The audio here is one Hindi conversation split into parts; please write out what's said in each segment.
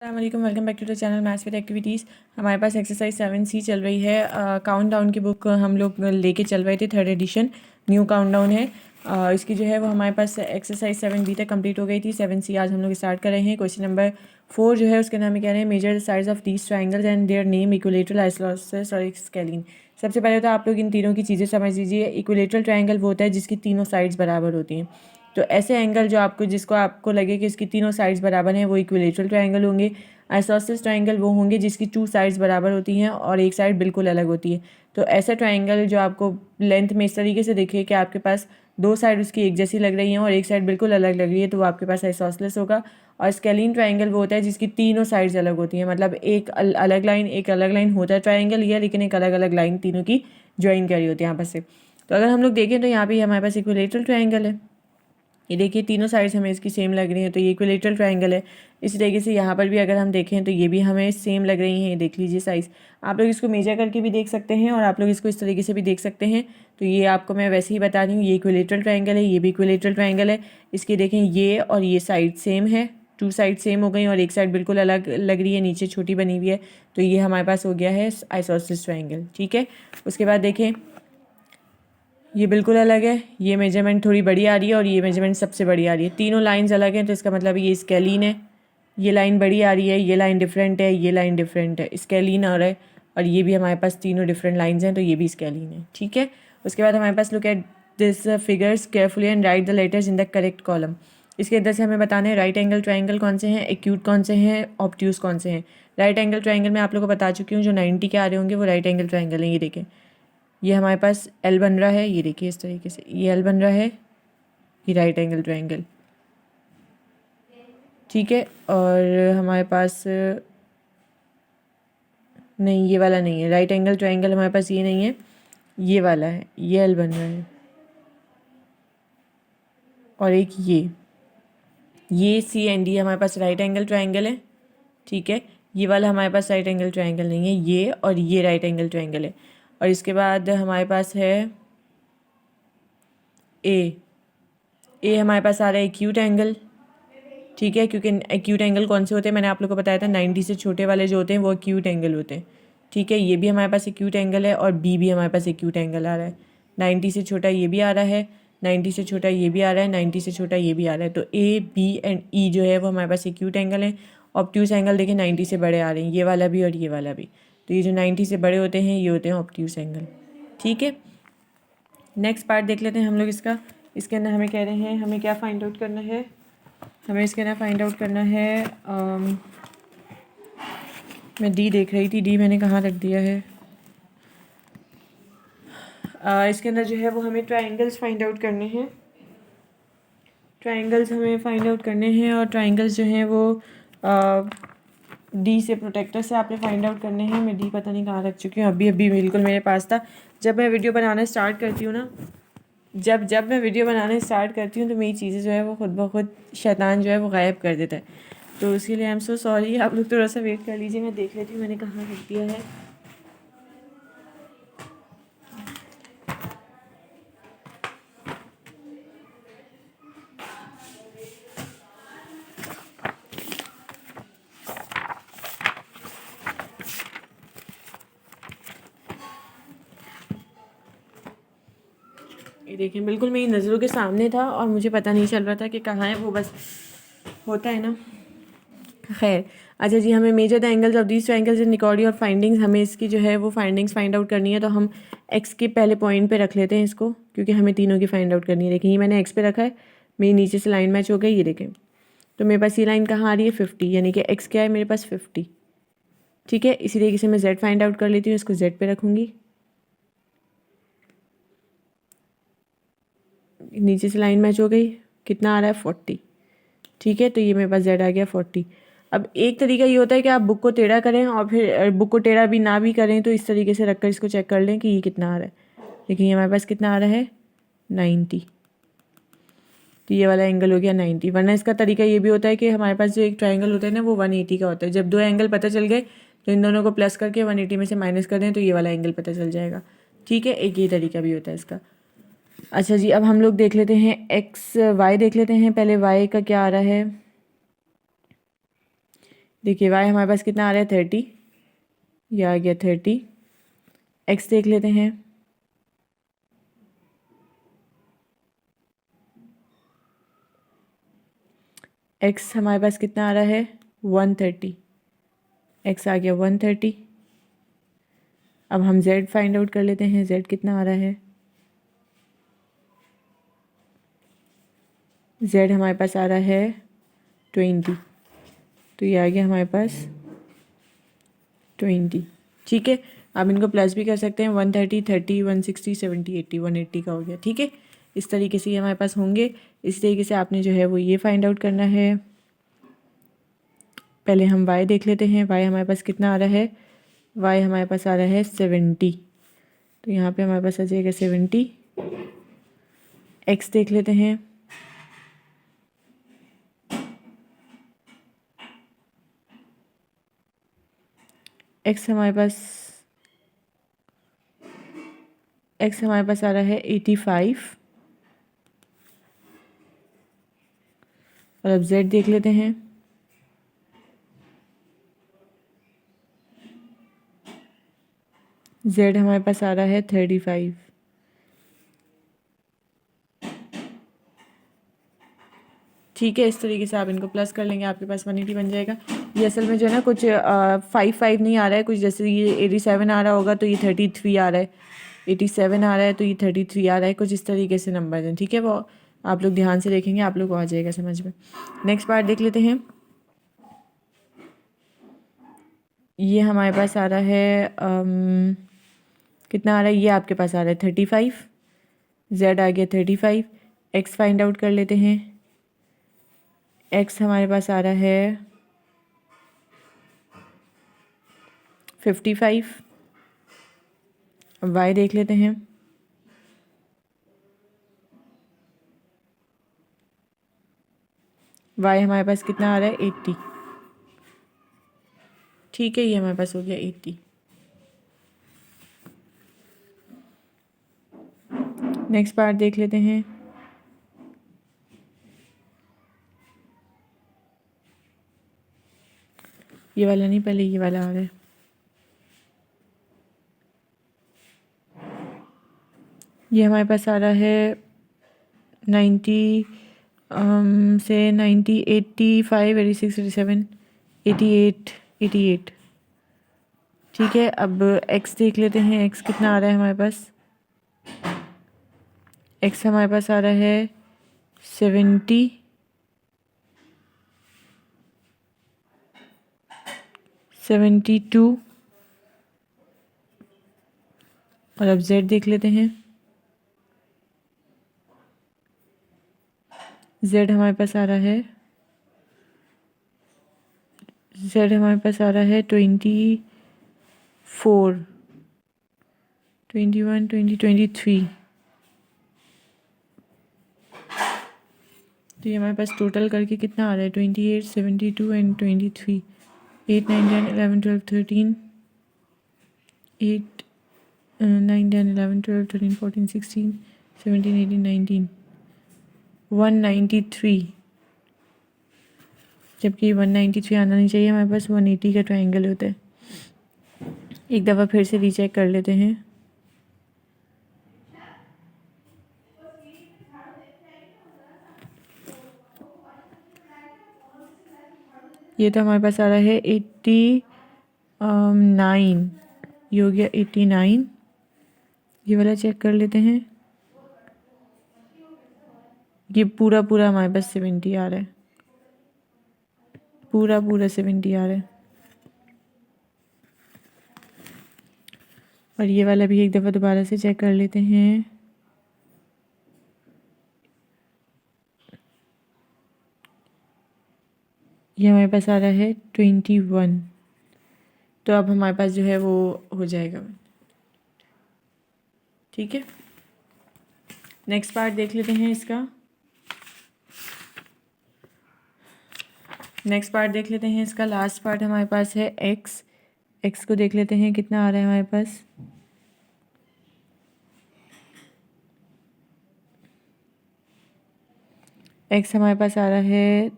अस्सलामुअलैकुम, welcome back to the channel maths with activities. हमारे पास एक्सरसाइज 7C चल रही है। काउंट डाउन की बुक हम लोग लेके चल रहे थे, third edition new count down है। इसकी जो है वो हमारे पास एक्सरसाइज 7B तक कंप्लीट हो गई थी। 7C आज हम लोग स्टार्ट कर रहे हैं। क्वेश्चन नंबर 4 जो है उसके नाम में कह रहे हैं measure the size of these triangles and their name equilateral, isosceles और स्केलिन। सबसे पहले तो आप लोग इन तीनों की चीज़ें समझ लीजिए। इक्विलेटरल ट्राइंगल वो होता है जिसकी तीनों साइड्स बराबर होती हैं। तो ऐसे एंगल जो जिसको आपको लगे कि इसकी तीनों साइड्स बराबर हैं वो इक्विलेटरल ट्राइंगल होंगे। आइसोसेलेस ट्राइंगल वो होंगे जिसकी 2 साइड्स बराबर होती हैं और एक साइड बिल्कुल अलग होती है। तो ऐसा ट्राइंगल जो आपको लेंथ में इस तरीके से दिखे कि आपके पास 2 साइड उसकी एक जैसी लग रही हैं और एक साइड बिल्कुल अलग लग रही है, तो वो आपके पास आइसोसेलेस होगा। और स्केलिन ट्राइंगल वो होता है जिसकी तीनों साइड्स अलग होती हैं, मतलब एक अलग लाइन होता है ट्राइंगल ये, लेकिन एक अलग अलग लाइन तीनों की ज्वाइन करी होती है आपस से। तो अगर हम लोग देखें तो यहाँ पे हमारे पास इक्विलेटरल ट्राइंगल है। ये देखिए तीनों साइड्स हमें इसकी सेम लग रही हैं, तो ये इक्विलेटरल ट्राइंगल है। इसी तरीके से यहाँ पर भी अगर हम देखें तो ये भी हमें सेम लग रही हैं। ये देख लीजिए साइज़, आप लोग इसको मेजर करके भी देख सकते हैं और आप लोग इसको इस तरीके से भी देख सकते हैं। तो ये आपको मैं वैसे ही बता रही हूँ, ये इक्विलेटरल ट्राइंगल है, ये भी इक्विलेटरल ट्राइंगल है। इसकी देखें ये और ये साइड सेम है, 2 साइड सेम हो गई और एक साइड बिल्कुल अलग लग रही है, नीचे छोटी बनी हुई है। तो ये हमारे पास हो गया है आइसोसेलेस ट्राइंगल। ठीक है, उसके बाद देखें ये बिल्कुल अलग है, ये मेजरमेंट थोड़ी बड़ी आ रही है और ये मेजरमेंट सबसे बड़ी आ रही है। तीनों लाइंस अलग हैं, तो इसका मतलब ये स्केलिन है। ये लाइन बड़ी आ रही है, ये लाइन डिफरेंट है, ये लाइन डिफरेंट है, स्केलिन आ रहा है। और ये भी हमारे पास तीनों डिफरेंट लाइंस हैं, तो ये भी स्केलिन है। ठीक है, उसके बाद हमारे पास look at this figures carefully and write the letters in the correct column. इसके अंदर से हमें बताना है राइट एंगल ट्राइंगल कौन से हैं, एक्यूट कौन से हैं, ऑब्ट्यूज कौन से हैं। राइट एंगल ट्राइंगल में आप लोगों को बता चुकी हूँ, जो 90 के आ रहे होंगे वो राइट एंगल ट्राइंगल हैं। ये देखें, ये हमारे पास एल बन रहा है, ये देखिए इस तरीके से ये एल बन रहा है, ये राइट एंगल ट्राइंगल। ठीक है, और हमारे पास नहीं, ये वाला नहीं है राइट एंगल ट्राइंगल, हमारे पास ये नहीं है, ये वाला है, ये एल बन रहा है। और एक ये सी एंड डी हमारे पास राइट एंगल ट्राइंगल है। ठीक है, ये वाला हमारे पास राइट एंगल ट्राइंगल नहीं है, ये और ये राइट एंगल ट्राइंगल है। और इसके बाद हमारे पास है ए हमारे पास आ रहा है एक्यूट एंगल। ठीक है, क्योंकि एक्यूट एंगल कौन से होते हैं मैंने आप लोग को बताया था, 90 से छोटे वाले जो होते हैं वो एक्यूट एंगल होते हैं। ठीक है, ये भी हमारे पास एक्यूट एंगल है और बी भी हमारे पास एक्यूट एंगल आ रहा है। 90 से छोटा ये भी आ रहा है, 90 से छोटा ये भी आ रहा है, 90 से छोटा ये भी आ रहा है। तो ए बी एंड ई जो है वो हमारे पास एक्यूट एंगल है। ऑब्ट्यूज एंगल देखिए 90 से बड़े आ रहे हैं, ये वाला भी और ये वाला भी। तो ये जो 90 से बड़े होते हैं ये होते हैं ऑब्ट्यूज एंगल। ठीक है, नेक्स्ट पार्ट देख लेते हैं हम लोग इसका। इसके अंदर हमें कह रहे हैं हमें क्या फाइंड आउट करना है, हमें इसके अंदर फाइंड आउट करना है मैं डी देख रही थी, डी मैंने कहाँ रख दिया है। इसके अंदर जो है वो हमें ट्राइंगल्स फाइंड आउट करने हैं, ट्राइंगल्स हमें फाइंड आउट करने हैं। और ट्राइंगल्स जो हैं वो डी से प्रोटेक्टर से आपने फाइंड आउट करने हैं। मैं डी पता नहीं कहाँ रख चुकी हूँ, अभी अभी बिल्कुल मेरे पास था। जब मैं वीडियो बनाना स्टार्ट करती हूँ ना, जब मैं वीडियो बनाना स्टार्ट करती हूँ तो मेरी चीज़ें जो है वो खुद ब खुद शैतान जो है वो गायब कर देता है। तो उसके लिए आई एम सो सॉरी, आप लोग थोड़ा सा वेट कर लीजिए, मैं देख लेती हूँ मैंने कहाँ रख दिया है। ये देखिए बिल्कुल मेरी नज़रों के सामने था और मुझे पता नहीं चल रहा था कि कहाँ है, वो बस होता है ना। खैर, अच्छा जी, हमें measure the angles of these triangles in record और फाइंडिंग्स, हमें इसकी जो है वो फाइंडिंग्स फाइंड आउट करनी है। तो हम एक्स के पहले पॉइंट पे रख लेते हैं इसको, क्योंकि हमें तीनों की फाइंड आउट करनी है। देखिए ये मैंने एक्स पे रखा है, मेरी नीचे से लाइन मैच हो गई, ये देखें। तो मेरे पास ये लाइन कहाँ आ रही है 50, यानी कि एक्स क्या है मेरे पास 50। ठीक है, इसी तरीके से मैं जेड फाइंड आउट कर लेती हूँ, इसको जेड पे रखूँगी, नीचे से लाइन मैच हो गई, कितना आ रहा है 40। ठीक है, तो ये मेरे पास जेड आ गया 40। अब एक तरीका ये होता है कि आप बुक को टेढ़ा करें और फिर बुक को टेढ़ा भी ना भी करें, तो इस तरीके से रखकर इसको चेक कर लें कि ये कितना आ रहा है। लेकिन ये हमारे पास कितना आ रहा है 90, तो ये वाला एंगल हो गया 90। वरना इसका तरीका ये भी होता है कि हमारे पास जो एक ट्राइंगल होता है ना वो 180 का होता है। जब दो एंगल पता चल गए तो इन दोनों को प्लस करके 180 में से माइनस कर दें तो ये वाला एंगल पता चल जाएगा। ठीक है, एक ये तरीका भी होता है इसका। अच्छा जी, अब हम लोग देख लेते हैं एक्स वाई देख लेते हैं। पहले वाई का क्या आ रहा है, देखिए y हमारे पास कितना आ रहा है 30, ये आ गया 30। x देख लेते हैं। x हमारे पास कितना आ रहा है 130, x आ गया 130। अब हम z फाइंड आउट कर लेते हैं, z कितना आ रहा है। z हमारे पास आ रहा है 20, तो ये आ गया हमारे पास 20। ठीक है, आप इनको प्लस भी कर सकते हैं, 130, 30, 160, 70, 80, 180 का हो गया। ठीक है, इस तरीके से ये हमारे पास होंगे। इस तरीके से आपने जो है वो ये फाइंड आउट करना है। पहले हम y देख लेते हैं, y हमारे पास कितना आ रहा है, y हमारे पास आ रहा है 70, तो यहाँ पे हमारे पास आ जाएगा 70। x देख लेते हैं। x हमारे पास आ रहा है 85। और अब z देख लेते हैं। z हमारे पास आ रहा है 35। ठीक है, इस तरीके से आप इनको प्लस कर लेंगे, आपके पास 180 बन जाएगा। ये असल में जो है ना कुछ 5 नहीं आ रहा है, कुछ जैसे ये 87 आ रहा होगा तो ये 33 आ रहा है, 87 आ रहा है तो ये 33 आ रहा है, कुछ इस तरीके से नंबर हैं। ठीक है, वो आप लोग ध्यान से देखेंगे, आप लोग को आ जाएगा समझ में। नेक्स्ट पार्ट देख लेते हैं। ये हमारे पास आ रहा है कितना आ रहा है, ये आपके पास आ रहा है 35, z आ गया 35। x फाइंड आउट कर लेते हैं। x हमारे पास आ रहा है 55। अब y देख लेते हैं। y हमारे पास कितना आ रहा है 80। ठीक है, ये हमारे पास हो गया 80। नेक्स्ट पार्ट देख लेते हैं। ये वाला नहीं, पहले ये वाला आ रहा है। ये हमारे पास आ रहा है 90 से 90, 85, 86, 87, 88, 88। ठीक है, अब x देख लेते हैं। x कितना आ रहा है हमारे पास। x हमारे पास आ रहा है 70, 72। और अब z देख लेते हैं। z हमारे पास आ रहा है 24, 21, 20, 23। तो ये हमारे पास टोटल करके कितना आ रहा है 28, 72 एंड 23, 8, 9, 10, 11, 12, 13, 8, 9, 10, 11, 12, 13, 14, 16, 17, 18, 19, 193। जबकि 193 आना नहीं चाहिए, हमारे पास 180 का ट्रायंगल होता है। एक दफ़ा फिर से रीचेक कर लेते हैं। ये तो हमारे पास आ रहा है 89, ये हो गया 89। ये वाला चेक कर लेते हैं। ये पूरा हमारे पास 70 आ रहा है, पूरा 70 आ रहा है। और ये वाला भी एक दफ़ा दोबारा से चेक कर लेते हैं। ये हमारे पास आ रहा है 21। तो अब हमारे पास जो है वो हो जाएगा। ठीक है, नेक्स्ट पार्ट देख लेते हैं इसका। नेक्स्ट पार्ट देख लेते हैं इसका। लास्ट पार्ट हमारे पास है x को देख लेते हैं कितना आ रहा है हमारे पास। x हमारे पास आ रहा है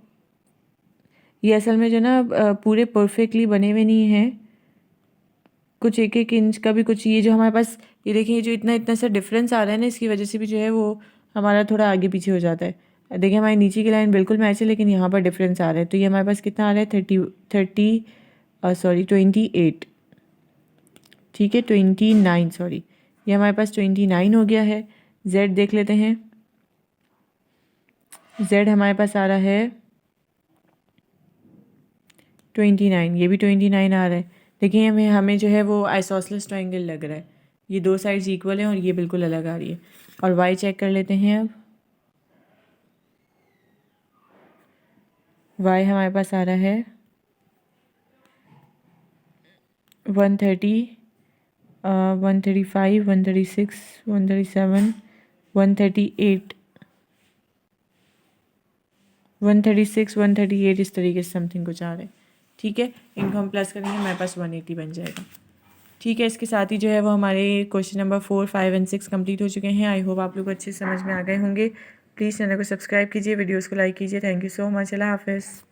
ये असल में जो ना पूरे परफेक्टली बने हुए नहीं हैं, कुछ एक एक इंच का भी कुछ, ये जो हमारे पास ये देखिए ये जो इतना इतना सा डिफरेंस आ रहा है ना, इसकी वजह से भी जो है वो हमारा थोड़ा आगे पीछे हो जाता है। देखिए हमारी नीचे की लाइन बिल्कुल मैच है, लेकिन यहाँ पर डिफरेंस आ रहा है। तो ये हमारे पास कितना आ रहा है, 28, ठीक है, 29, सॉरी, ये हमारे पास 29 हो गया है। जेड देख लेते हैं, जेड हमारे पास आ रहा है 29, ये भी 29 आ रहा है। देखिए हमें जो है वो आइसोसेलेस ट्रायंगल लग रहा है, ये दो साइड्स इक्वल हैं और ये बिल्कुल अलग आ रही है। और वाई चेक कर लेते हैं अब, वाई हमारे पास आ रहा है 130, 135, 136, 137, 138, 136, 138, इस तरीके से समथिंग कुछ आ रहा है। ठीक है, इनको हम प्लस करेंगे, हमारे पास 180 बन जाएगा। ठीक है, इसके साथ ही जो है वो हमारे क्वेश्चन नंबर 4, 5 एंड 6 कंप्लीट हो चुके हैं। आई होप आप लोग अच्छे समझ में आ गए होंगे। प्लीज़ चैनल को सब्सक्राइब कीजिए, वीडियोस को लाइक कीजिए। Thank you so much. अल्लाह हाफ़िज़।